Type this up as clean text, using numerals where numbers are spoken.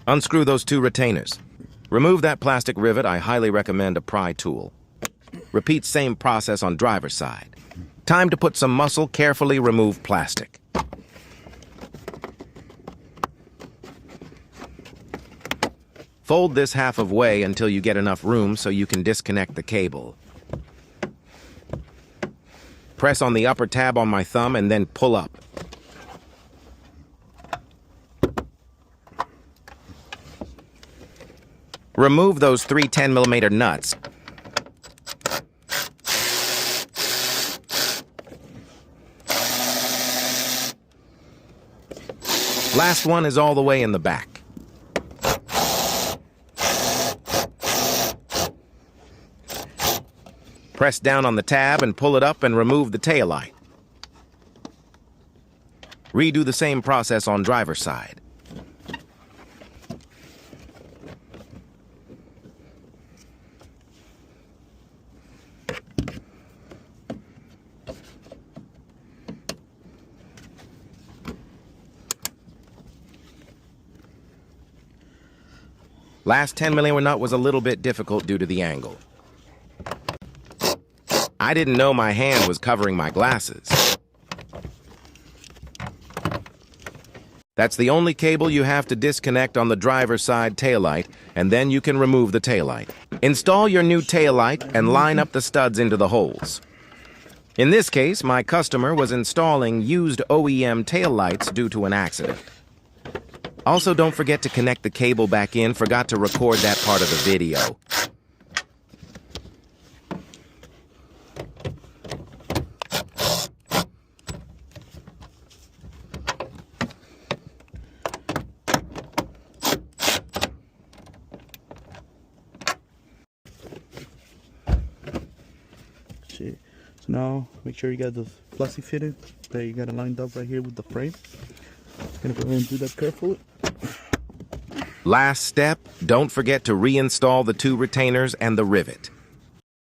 Unscrew those two retainers. Remove that plastic rivet. I highly recommend a pry tool. Repeat same process on driver's side. Time to put some muscle. Carefully remove plastic. Fold this half of way until you get enough room so you can disconnect the cable. Press on the upper tab on my thumb and then pull up. Remove those three 10mm nuts. Last one is all the way in the back. Press down on the tab and pull it up and remove the taillight. Redo the same process on driver's side. Last 10mm nut was a little bit difficult due to the angle. I didn't know my hand was covering my glasses. That's the only cable you have to disconnect on the driver's side taillight, and then you can remove the taillight. Install your new taillight and line up the studs into the holes. In this case, my customer was installing used OEM taillights due to an accident. Also, don't forget to connect the cable back in. Forgot to record that part of the video. So now make sure you got the plastic fitted that you got it lined up right here with the frame. Gonna go ahead and do that carefully. Last step, don't forget to reinstall the two retainers and the rivet.